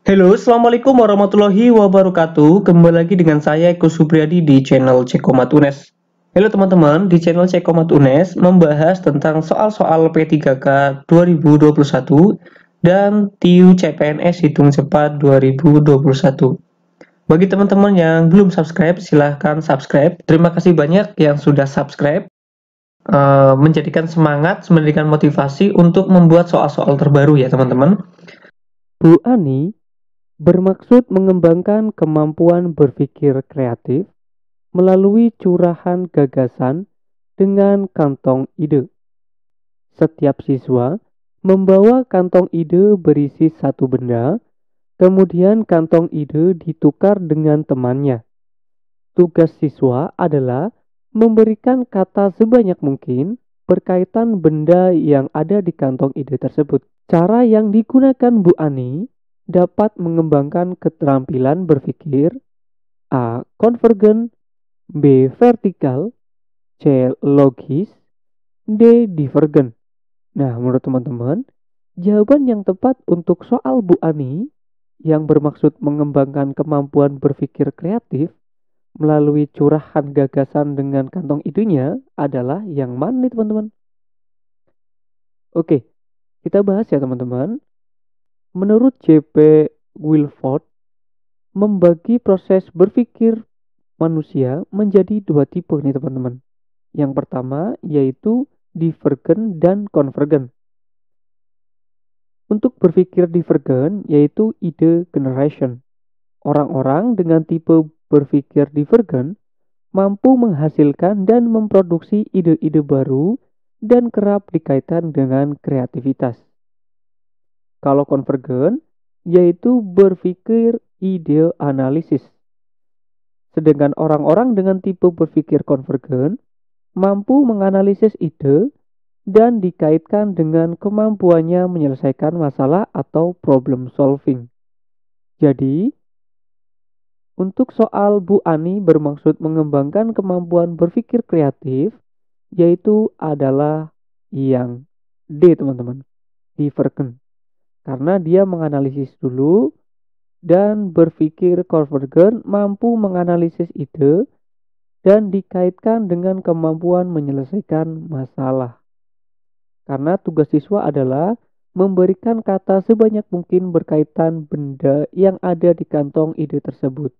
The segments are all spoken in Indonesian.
Halo, Assalamualaikum warahmatullahi wabarakatuh. Kembali lagi dengan saya Eko Supriyadi di channel Cekomat UNES. Halo teman-teman, di channel Cekomat UNES membahas tentang soal-soal P3K 2021 dan TIU CPNS Hitung Cepat 2021. Bagi teman-teman yang belum subscribe, silahkan subscribe. Terima kasih banyak yang sudah subscribe. Menjadikan semangat, memberikan motivasi untuk membuat soal-soal terbaru ya teman-teman. Bu Ani bermaksud mengembangkan kemampuan berpikir kreatif melalui curahan gagasan dengan kantong ide. Setiap siswa membawa kantong ide berisi satu benda, kemudian kantong ide ditukar dengan temannya. Tugas siswa adalah memberikan kata sebanyak mungkin berkaitan benda yang ada di kantong ide tersebut. Cara yang digunakan Bu Ani dapat mengembangkan keterampilan berpikir A. Konvergen, B. Vertikal, C. Logis, D. Divergen. Nah, menurut teman-teman, jawaban yang tepat untuk soal Bu Ani yang bermaksud mengembangkan kemampuan berpikir kreatif melalui curahan gagasan dengan kantong idenya adalah yang mana nih teman-teman? Oke, kita bahas ya teman-teman. Menurut J.P. Wilford, membagi proses berpikir manusia menjadi dua tipe nih teman-teman. Yang pertama yaitu divergen dan konvergen. Untuk berpikir divergen yaitu ide generation. Orang-orang dengan tipe berpikir divergen mampu menghasilkan dan memproduksi ide-ide baru dan kerap dikaitkan dengan kreativitas. Kalau konvergen yaitu berpikir ide analisis. Sedangkan orang-orang dengan tipe berpikir konvergen mampu menganalisis ide dan dikaitkan dengan kemampuannya menyelesaikan masalah atau problem solving. Jadi, untuk soal Bu Ani bermaksud mengembangkan kemampuan berpikir kreatif, yaitu adalah yang D teman-teman, divergen. Karena dia menganalisis dulu dan berpikir konvergen mampu menganalisis ide dan dikaitkan dengan kemampuan menyelesaikan masalah. Karena tugas siswa adalah memberikan kata sebanyak mungkin berkaitan benda yang ada di kantong ide tersebut.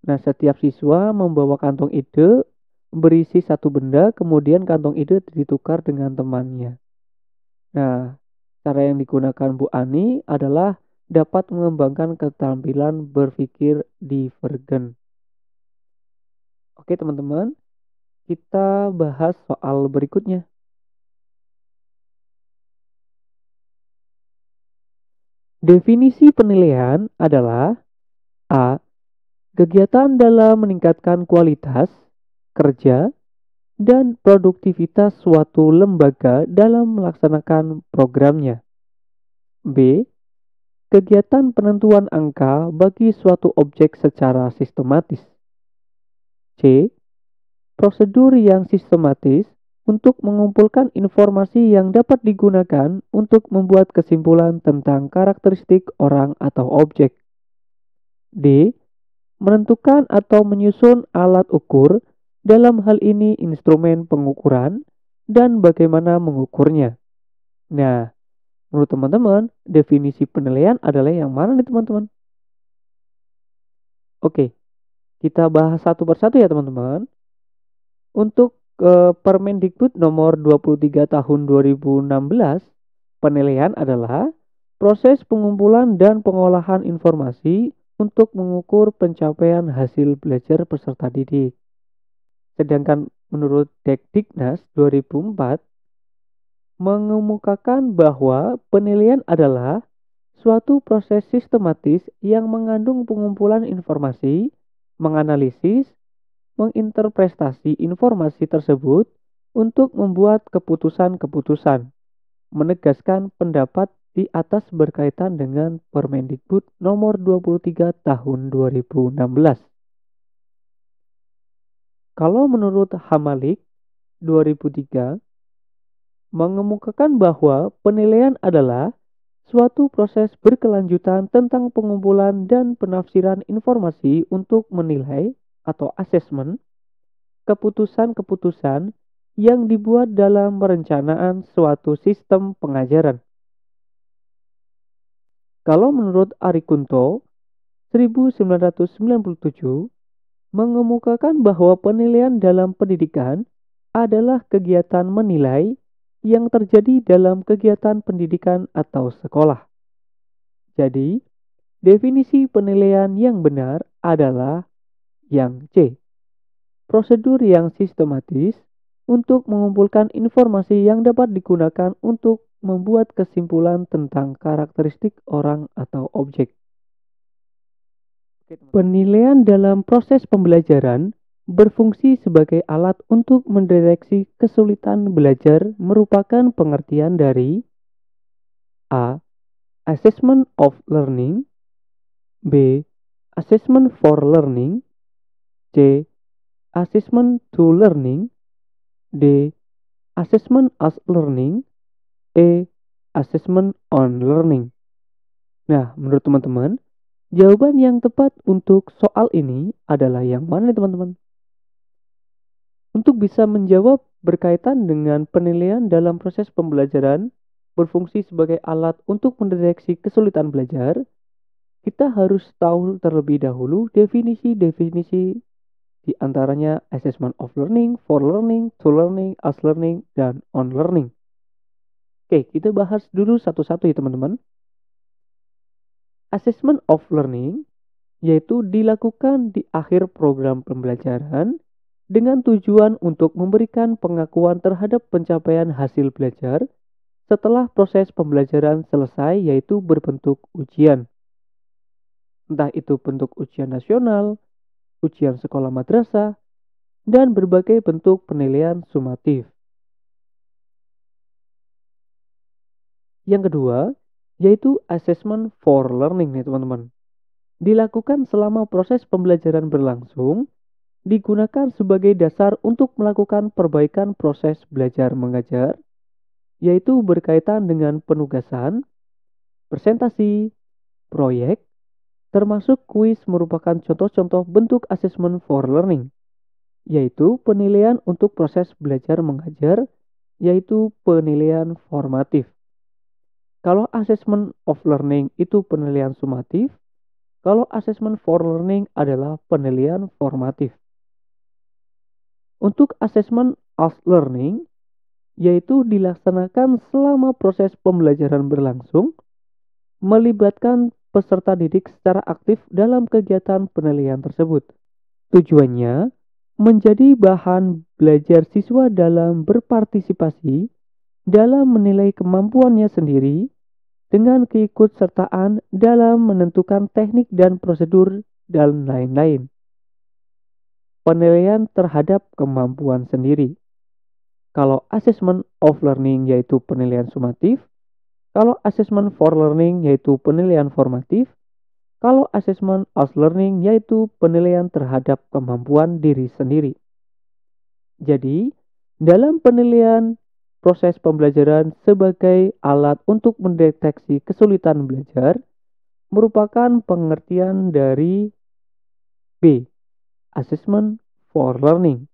Nah, setiap siswa membawa kantong ide berisi satu benda, kemudian kantong ide ditukar dengan temannya. Nah, cara yang digunakan Bu Ani adalah dapat mengembangkan keterampilan berpikir divergen. Oke, teman-teman, kita bahas soal berikutnya. Definisi penilaian adalah A. Kegiatan dalam meningkatkan kualitas, kerja, dan produktivitas suatu lembaga dalam melaksanakan programnya. B. Kegiatan penentuan angka bagi suatu objek secara sistematis. C. Prosedur yang sistematis untuk mengumpulkan informasi yang dapat digunakan untuk membuat kesimpulan tentang karakteristik orang atau objek. D. Menentukan atau menyusun alat ukur, dalam hal ini instrumen pengukuran, dan bagaimana mengukurnya. Nah, menurut teman-teman, definisi penilaian adalah yang mana nih teman-teman? Oke, kita bahas satu persatu ya teman-teman. Untuk Permendikbud nomor 23 tahun 2016, penilaian adalah proses pengumpulan dan pengolahan informasi untuk mengukur pencapaian hasil belajar peserta didik. Sedangkan menurut Dekdiknas 2004 mengemukakan bahwa penilaian adalah suatu proses sistematis yang mengandung pengumpulan informasi, menganalisis, menginterpretasi informasi tersebut untuk membuat keputusan-keputusan, menegaskan pendapat di atas berkaitan dengan Permendikbud nomor 23 tahun 2016. Kalau menurut Hamalik 2003 mengemukakan bahwa penilaian adalah suatu proses berkelanjutan tentang pengumpulan dan penafsiran informasi untuk menilai atau asesmen keputusan-keputusan yang dibuat dalam perencanaan suatu sistem pengajaran. Kalau menurut Ari Kunto, 1997, mengemukakan bahwa penilaian dalam pendidikan adalah kegiatan menilai yang terjadi dalam kegiatan pendidikan atau sekolah. Jadi, definisi penilaian yang benar adalah yang C. Prosedur yang sistematis untuk mengumpulkan informasi yang dapat digunakan untuk membuat kesimpulan tentang karakteristik orang atau objek. Penilaian dalam proses pembelajaran berfungsi sebagai alat untuk mendeteksi kesulitan belajar merupakan pengertian dari A. Assessment of learning, B. Assessment for learning, C. Assessment to learning, D. Assessment as learning, E. Assessment on learning. Nah, menurut teman-teman, jawaban yang tepat untuk soal ini adalah yang mana nih teman-teman? Untuk bisa menjawab berkaitan dengan penilaian dalam proses pembelajaran berfungsi sebagai alat untuk mendeteksi kesulitan belajar, kita harus tahu terlebih dahulu definisi-definisi di antaranya assessment of learning, for learning, to learning, as learning, dan on learning. Oke, kita bahas dulu satu-satu ya teman-teman. Assessment of learning yaitu dilakukan di akhir program pembelajaran dengan tujuan untuk memberikan pengakuan terhadap pencapaian hasil belajar setelah proses pembelajaran selesai, yaitu berbentuk ujian. Entah itu bentuk ujian nasional, ujian sekolah madrasah, dan berbagai bentuk penilaian sumatif. Yang kedua, yaitu assessment for learning nih teman-teman. Dilakukan selama proses pembelajaran berlangsung, digunakan sebagai dasar untuk melakukan perbaikan proses belajar mengajar, yaitu berkaitan dengan penugasan, presentasi, proyek, termasuk kuis merupakan contoh-contoh bentuk assessment for learning, yaitu penilaian untuk proses belajar mengajar, yaitu penilaian formatif. Kalau assessment of learning itu penilaian sumatif, kalau assessment for learning adalah penilaian formatif. Untuk assessment of learning, yaitu dilaksanakan selama proses pembelajaran berlangsung, melibatkan peserta didik secara aktif dalam kegiatan penilaian tersebut. Tujuannya, menjadi bahan belajar siswa dalam berpartisipasi dalam menilai kemampuannya sendiri dengan keikutsertaan dalam menentukan teknik dan prosedur dan lain-lain. Penilaian terhadap kemampuan sendiri. Kalau assessment of learning yaitu penilaian sumatif, kalau assessment for learning yaitu penilaian formatif, kalau assessment as learning yaitu penilaian terhadap kemampuan diri sendiri. Jadi, dalam penilaian proses pembelajaran sebagai alat untuk mendeteksi kesulitan belajar merupakan pengertian dari B. Assessment for learning.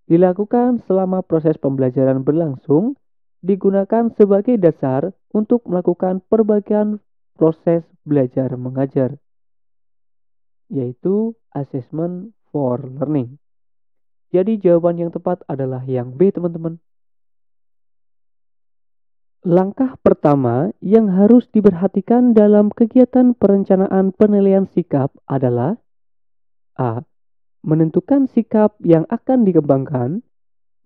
Dilakukan selama proses pembelajaran berlangsung, digunakan sebagai dasar untuk melakukan perbaikan proses belajar mengajar, yaitu assessment for learning. Jadi jawaban yang tepat adalah yang B teman-teman. Langkah pertama yang harus diperhatikan dalam kegiatan perencanaan penilaian sikap adalah A. Menentukan sikap yang akan dikembangkan,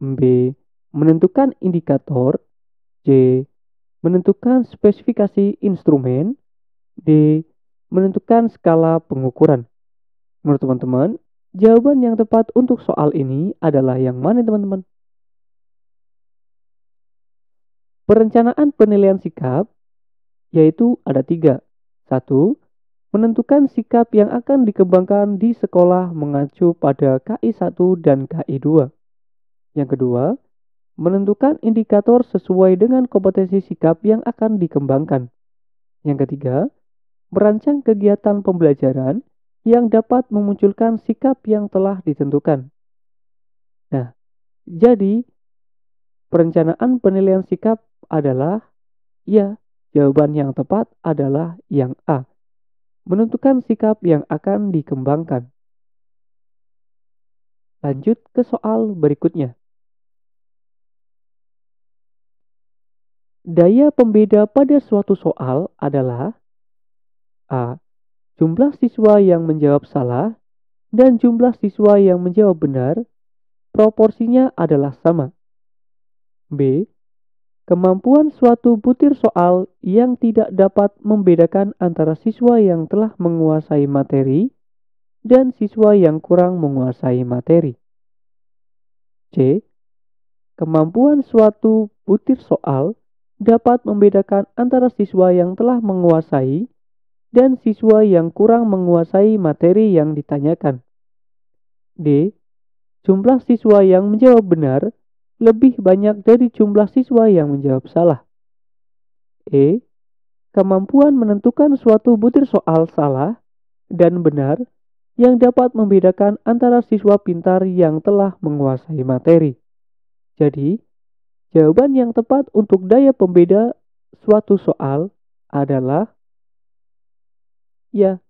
B. Menentukan indikator, C. Menentukan spesifikasi instrumen, D. Menentukan skala pengukuran. Menurut teman-teman, jawaban yang tepat untuk soal ini adalah yang mana teman-teman? Perencanaan penilaian sikap yaitu ada 3. 1. Menentukan sikap yang akan dikembangkan di sekolah mengacu pada KI 1 dan KI 2. Yang kedua, menentukan indikator sesuai dengan kompetensi sikap yang akan dikembangkan. Yang ketiga, merancang kegiatan pembelajaran yang dapat memunculkan sikap yang telah ditentukan. Nah, jadi perencanaan penilaian sikap adalah ya, jawaban yang tepat adalah yang A. Menentukan sikap yang akan dikembangkan. Lanjut ke soal berikutnya. Daya pembeda pada suatu soal adalah A. Jumlah siswa yang menjawab salah dan jumlah siswa yang menjawab benar proporsinya adalah sama. B. Kemampuan suatu butir soal yang tidak dapat membedakan antara siswa yang telah menguasai materi dan siswa yang kurang menguasai materi. C. Kemampuan suatu butir soal dapat membedakan antara siswa yang telah menguasai dan siswa yang kurang menguasai materi yang ditanyakan. D. Jumlah siswa yang menjawab benar lebih banyak dari jumlah siswa yang menjawab salah. E. Kemampuan menentukan suatu butir soal salah dan benar yang dapat membedakan antara siswa pintar yang telah menguasai materi. Jadi, jawaban yang tepat untuk daya pembeda suatu soal adalah ya,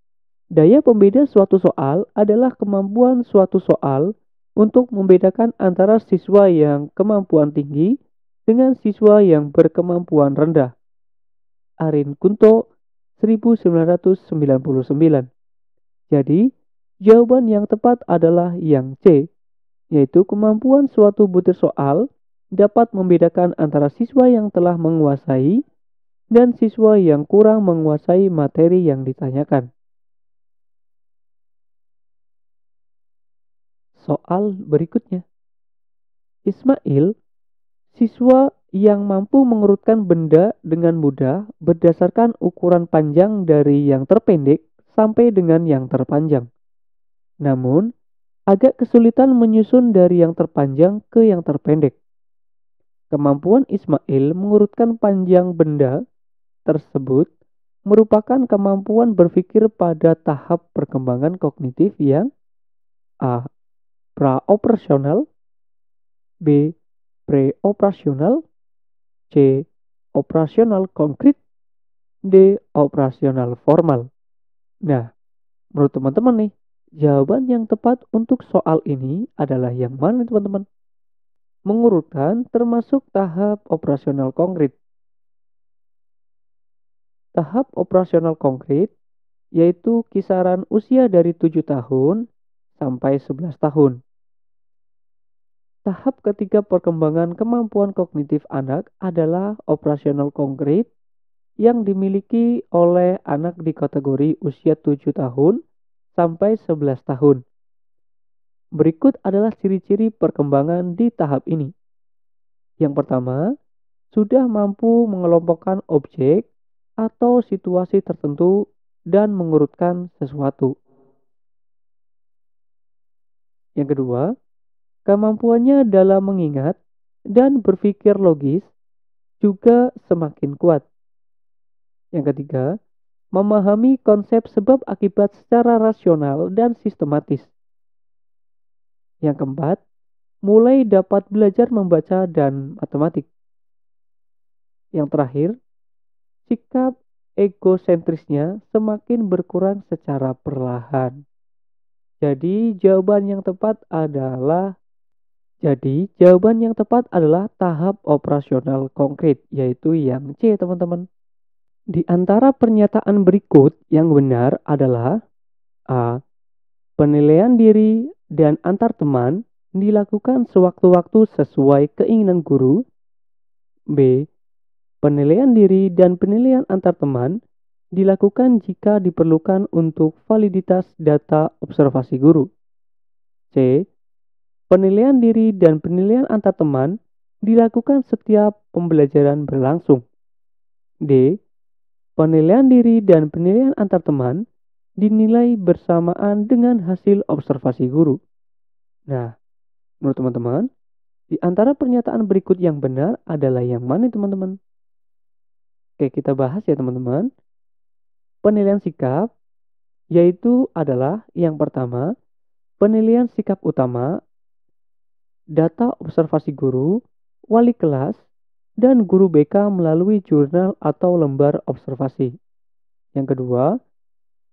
daya pembeda suatu soal adalah kemampuan suatu soal untuk membedakan antara siswa yang kemampuan tinggi dengan siswa yang berkemampuan rendah. Arin Kunto 1999. Jadi, jawaban yang tepat adalah yang C, yaitu kemampuan suatu butir soal dapat membedakan antara siswa yang telah menguasai dan siswa yang kurang menguasai materi yang ditanyakan. Soal berikutnya. Ismail, siswa yang mampu mengurutkan benda dengan mudah berdasarkan ukuran panjang dari yang terpendek sampai dengan yang terpanjang. Namun, agak kesulitan menyusun dari yang terpanjang ke yang terpendek. Kemampuan Ismail mengurutkan panjang benda tersebut merupakan kemampuan berpikir pada tahap perkembangan kognitif yang A. Praoperasional, B. Preoperasional, C. Operasional konkret, D. Operasional formal. Nah, menurut teman-teman nih, jawaban yang tepat untuk soal ini adalah yang mana teman-teman? Mengurutkan termasuk tahap operasional konkret. Tahap operasional konkret yaitu kisaran usia dari 7 tahun sampai 11 tahun. Tahap ketiga perkembangan kemampuan kognitif anak adalah operasional konkret yang dimiliki oleh anak di kategori usia 7 tahun sampai 11 tahun. Berikut adalah ciri-ciri perkembangan di tahap ini. Yang pertama, sudah mampu mengelompokkan objek atau situasi tertentu dan mengurutkan sesuatu. Yang kedua, kemampuannya dalam mengingat dan berpikir logis juga semakin kuat. Yang ketiga, memahami konsep sebab akibat secara rasional dan sistematis. Yang keempat, mulai dapat belajar membaca dan matematik. Yang terakhir, sikap egosentrisnya semakin berkurang secara perlahan. Jadi jawaban yang tepat adalah tahap operasional konkret, yaitu yang C, teman-teman. Di antara pernyataan berikut yang benar adalah A. Penilaian diri dan antar teman dilakukan sewaktu-waktu sesuai keinginan guru. B. Penilaian diri dan penilaian antar teman dilakukan jika diperlukan untuk validitas data observasi guru. C. Penilaian diri dan penilaian antar teman dilakukan setiap pembelajaran berlangsung. D. Penilaian diri dan penilaian antar teman dinilai bersamaan dengan hasil observasi guru. Nah, menurut teman-teman, di antara pernyataan berikut yang benar adalah yang mana teman-teman? Oke, kita bahas ya teman-teman. penilaian sikap yaitu adalah yang pertama, penilaian sikap utama, data observasi guru, wali kelas, dan guru BK melalui jurnal atau lembar observasi. Yang kedua,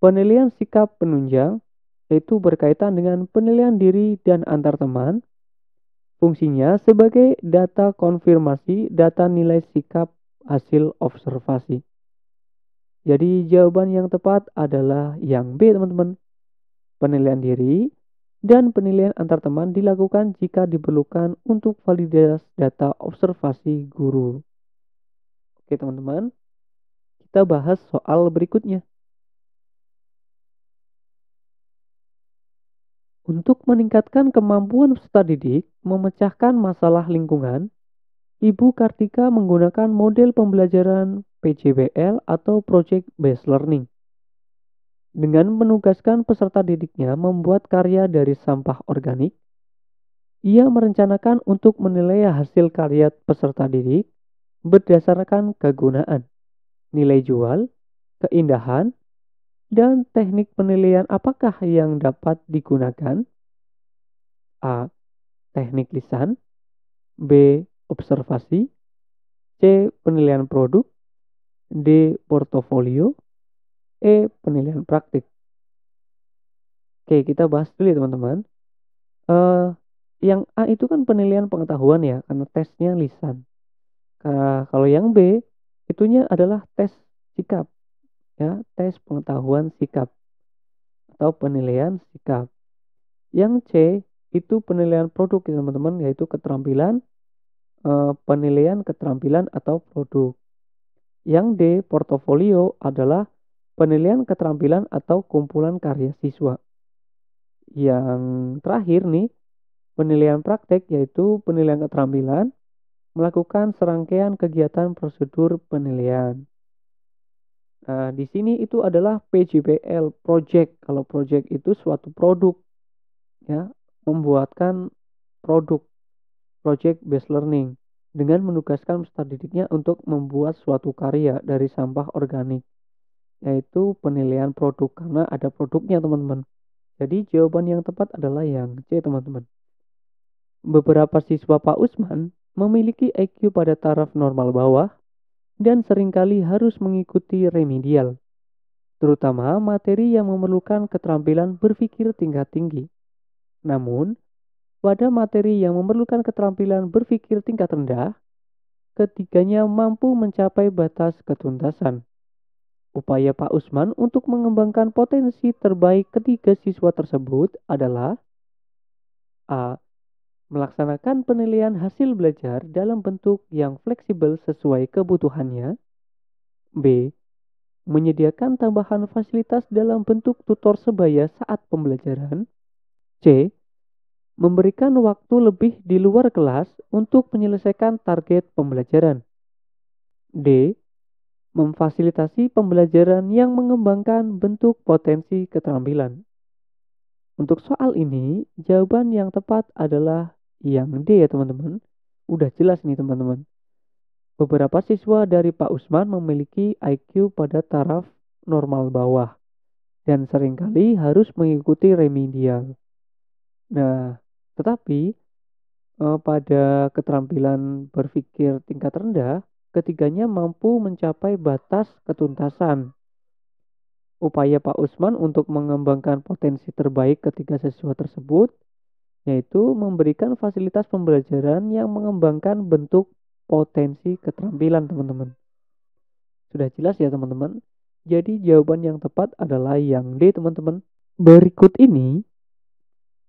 penilaian sikap penunjang, yaitu berkaitan dengan penilaian diri dan antar teman. Fungsinya sebagai data konfirmasi data nilai sikap hasil observasi. Jadi jawaban yang tepat adalah yang B, teman-teman. Penilaian diri dan penilaian antar teman dilakukan jika diperlukan untuk validasi data observasi guru. Oke, teman-teman. Kita bahas soal berikutnya. Untuk meningkatkan kemampuan peserta didik memecahkan masalah lingkungan, Ibu Kartika menggunakan model pembelajaran PJBL atau Project Based Learning. Dengan menugaskan peserta didiknya membuat karya dari sampah organik, ia merencanakan untuk menilai hasil karya peserta didik berdasarkan kegunaan, nilai jual, keindahan, dan teknik penilaian apakah yang dapat digunakan? A. Teknik lisan, B. Observasi, C. Penilaian produk, D. Portofolio, E. Penilaian praktik. Oke, kita bahas dulu ya teman-teman. Yang A itu kan penilaian pengetahuan ya, karena tesnya lisan. Kalau yang B, itunya adalah tes sikap, ya, tes pengetahuan sikap atau penilaian sikap. Yang C itu penilaian produk ya teman-teman, yaitu keterampilan, penilaian keterampilan atau produk. Yang D, portofolio adalah penilaian keterampilan atau kumpulan karya siswa. Yang terakhir nih, penilaian praktek yaitu penilaian keterampilan, melakukan serangkaian kegiatan prosedur penilaian. Nah, di sini itu adalah PJBL, project. Kalau project itu suatu produk, ya, membuatkan produk, project based learning, dengan menugaskan peserta didiknya untuk membuat suatu karya dari sampah organik, yaitu penilaian produk, karena ada produknya teman-teman. Jadi jawaban yang tepat adalah yang C, teman-teman. Beberapa siswa Pak Usman memiliki IQ pada taraf normal bawah dan seringkali harus mengikuti remedial, terutama materi yang memerlukan keterampilan berpikir tingkat tinggi. Namun, pada materi yang memerlukan keterampilan berpikir tingkat rendah, ketiganya mampu mencapai batas ketuntasan. Upaya Pak Usman untuk mengembangkan potensi terbaik ketiga siswa tersebut adalah A. Melaksanakan penilaian hasil belajar dalam bentuk yang fleksibel sesuai kebutuhannya. B. Menyediakan tambahan fasilitas dalam bentuk tutor sebaya saat pembelajaran. C. Memberikan waktu lebih di luar kelas untuk menyelesaikan target pembelajaran. D. Memfasilitasi pembelajaran yang mengembangkan bentuk potensi keterampilan. Untuk soal ini, jawaban yang tepat adalah yang D ya teman-teman. Udah jelas nih teman-teman. Beberapa siswa dari Pak Usman memiliki IQ pada taraf normal bawah dan seringkali harus mengikuti remedial. Nah, tetapi pada keterampilan berpikir tingkat rendah, ketiganya mampu mencapai batas ketuntasan. Upaya Pak Usman untuk mengembangkan potensi terbaik ketiga siswa tersebut yaitu memberikan fasilitas pembelajaran yang mengembangkan bentuk potensi keterampilan teman-teman. Sudah jelas ya teman-teman? Jadi jawaban yang tepat adalah yang D teman-teman. Berikut ini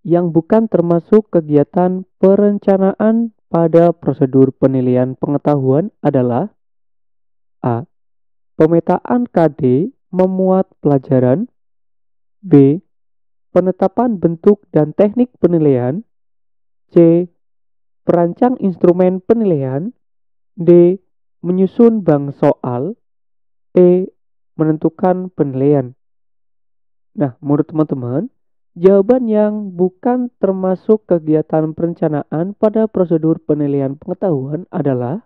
yang bukan termasuk kegiatan perencanaan pada prosedur penilaian pengetahuan adalah A. Pemetaan KD memuat pelajaran. B. Penetapan bentuk dan teknik penilaian. C. Perancang instrumen penilaian. D. Menyusun bank soal. E. Menentukan penilaian. Nah, menurut teman-teman, jawaban yang bukan termasuk kegiatan perencanaan pada prosedur penilaian pengetahuan adalah,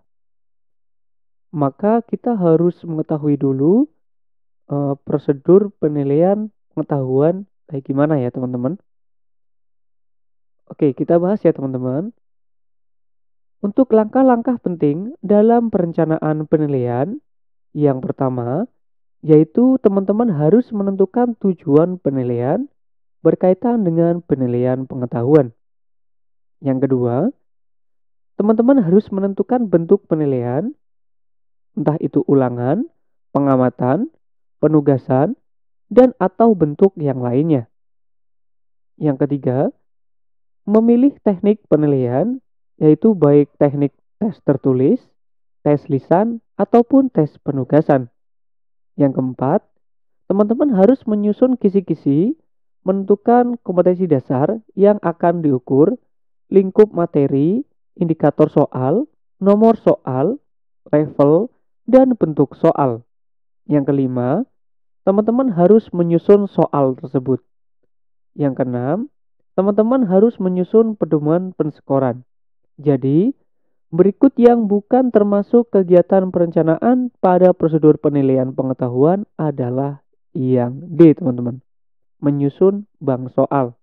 maka kita harus mengetahui dulu prosedur penilaian pengetahuan kayak gimana ya teman-teman. Oke, kita bahas ya teman-teman. Untuk langkah-langkah penting dalam perencanaan penilaian, yang pertama yaitu teman-teman harus menentukan tujuan penilaian berkaitan dengan penilaian pengetahuan. Yang kedua, teman-teman harus menentukan bentuk penilaian, entah itu ulangan, pengamatan, penugasan, dan atau bentuk yang lainnya. Yang ketiga, memilih teknik penilaian, yaitu baik teknik tes tertulis, tes lisan, ataupun tes penugasan. Yang keempat, teman-teman harus menyusun kisi-kisi, menentukan kompetensi dasar yang akan diukur, lingkup materi, indikator soal, nomor soal, level, dan bentuk soal. Yang kelima, teman-teman harus menyusun soal tersebut. Yang keenam, teman-teman harus menyusun pedoman penskoran. Jadi, berikut yang bukan termasuk kegiatan perencanaan pada prosedur penilaian pengetahuan adalah yang D, teman-teman. Menyusun bank soal.